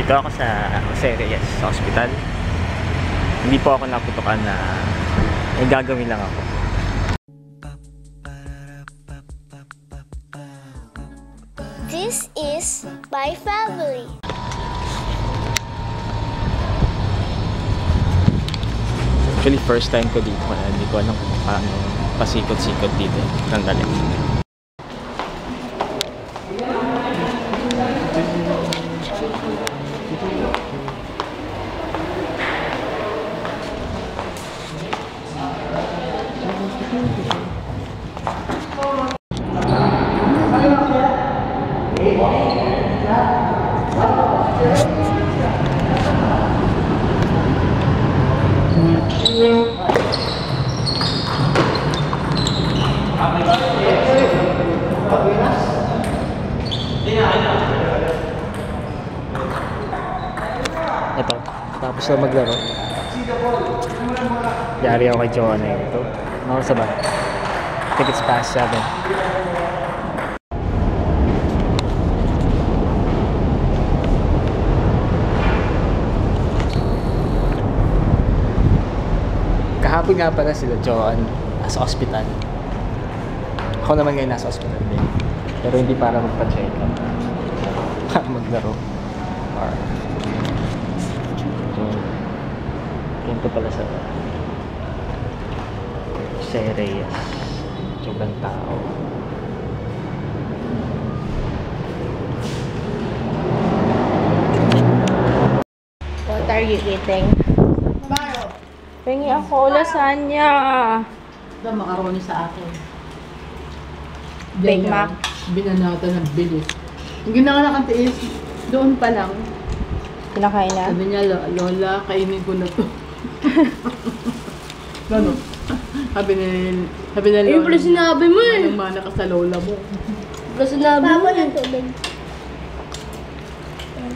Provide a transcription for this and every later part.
Dito ako sa Jose Reyes Hospital. Hindi po ako naputukan na may gagawin lang ako. This is my family. Actually, first time ko dito. Hindi ko alam kung paano pasikot-sikot dito. Sandali. Ito, tapos na maglaro. Yari ako kay Joanna ito. Ano sa ba? I think it's past 7. Kahapon nga pala sila Joan nasa ospital. Ako naman ngayon nasa ospital din. Pero hindi para magpa-check up. Para maglaro. Or ganito pala sa Jose Reyes. Sobrang tao. What are you eating? Pengi ako, lasagna. Ito, macaroni sa akin. Big Mac. Binanata ng bilis. Yung ginawa na kantiis, doon pa lang. Kinakain na? Sabi niya, Lola, kainin ko na to. Gano'n. Sabi na Lola. Pala sinabi mo eh. Manang mana ka sa Lola mo. Pala sinabi mo eh.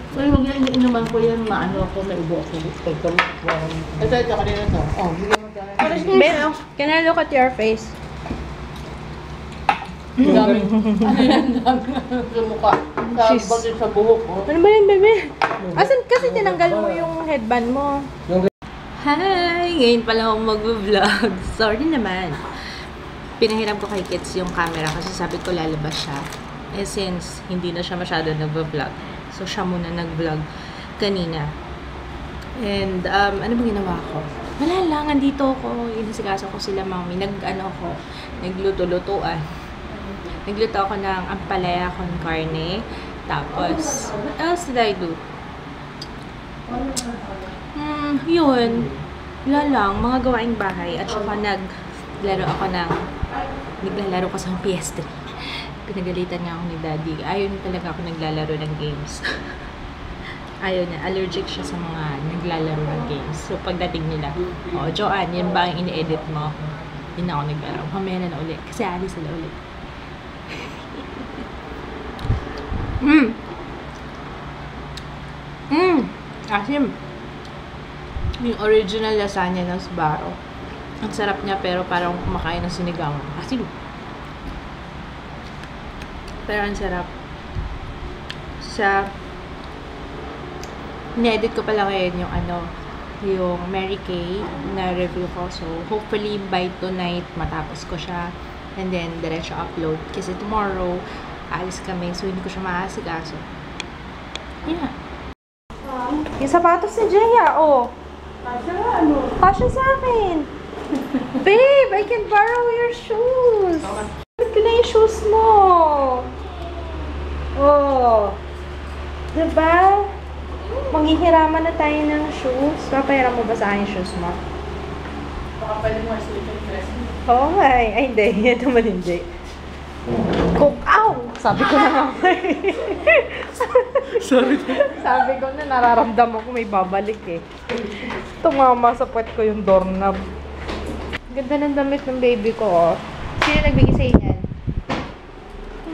So, yung inuman ko yan, maano ako, may ubo ako. Ito, kanina to. Oh, bigyan mo tayo. Babe, can I look at your face? Ang dami. Ano yan? Sa mukha. Sa bagay sa buhok. Oh. Ano ba yun, bebe? Asan kasi tinanggal mo yung headband mo? Hi! Ngayon pala ako mag-vlog. Sorry naman. Pinahiram ko kay Kits yung camera kasi sabi ko lalabas siya. Eh since hindi na siya masyado nag-vlog. So siya muna nag-vlog kanina. And ano ba ginawa ko? Wala lang, andito ako. Inasikaso ko sila mami. Nagluto-lutuan. Nagluto ako ng ampalaya con carne. Tapos, what else did I do? Yun. Wala lang, mga gawaing bahay. At saka naglalaro ko sa PS3. Pinagalitan nga ako ni Daddy. Ayaw niya talaga ako naglalaro ng games. Ayaw niya. Allergic siya sa mga naglalaro ng games. So, pagdating nila, Joanne, yan ba ang ini-edit mo? Yun na ako naglaro. Mamaya na ulit. Kasi alis na ulit. Asim. Yung original lasagna ng Sbarro. Ang sarap niya pero parang kumakain ng sinigang. Asim. Pero ang sarap. Ni-edit ko pala ngayon yung Mary Kay na review ko. So, hopefully by tonight matapos ko siya. And then, diretso upload. Kasi tomorrow, alis kami. So, hindi ko siya maasikaso. Yeah. Yung sapatos ni Jaya, oh. Kasha sa akin. Babe, I can borrow your shoes. Bakit ko na yung shoes mo? Oh. Diba? Manghihiraman na tayo ng shoes. Papayaran mo ba sa akin yung shoes mo? Baka pwede mo sleeping dress. Oo nga eh. Ay, hindi. Ito man hindi. Ow! Sabi ko na nga. Sabi ko na nararamdaman ko may babalik eh. Tumama sa puwet ko yung doorknob. Ganda ng damit ng baby ko oh. Sino nagbigay sa'yo yan?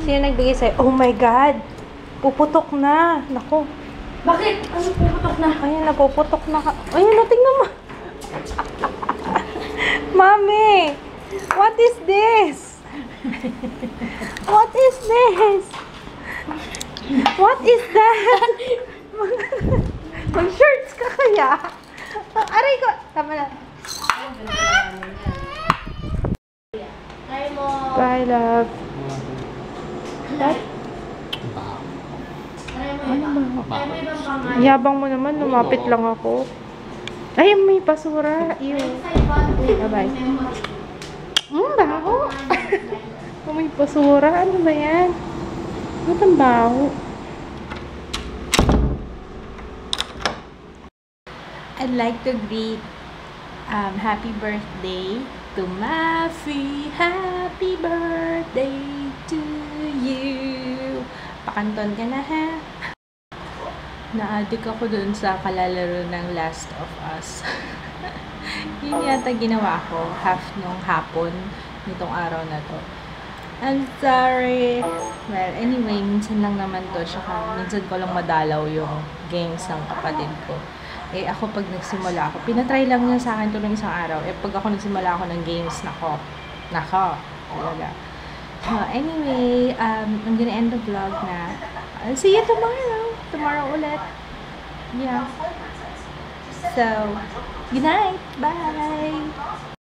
Sino nagbigay sa'yo? Oh my God! Puputok na. Naku. Bakit? Ano puputok na? Ayan, napuputok na ka. Ayan, tingnan mo. Mami! What is this? What is this? What is that? Mag-shorts ka kaya? Aray ko! Tama na. Bye, love. Dad? Ano ba? Yabang mo naman, lumapit lang ako. Ay, may basura. Ew. Bye-bye. Baho. May basura. Ano ba yan? Ba't ang baho? I'd like to greet happy birthday to Mafi. Happy birthday to you. Pakanton ka na, ha? Na-addict ako dun sa kalalaro ng Last of Us. Yun yata ginawa ko half nung hapon nitong araw na to. I'm sorry. Well, anyway, minsan lang naman to. Tsaka minsan ko lang madalaw yung games ng kapatid ko. Eh, ako pag nagsimula ako, pinatry lang niya sa akin ito ng isang araw. Eh, pag ako nagsimula ako ng games, nako, talaga. So, anyway, I'm gonna end the vlog na. I'll see you tomorrow ulit. Yeah. So, good night. Bye.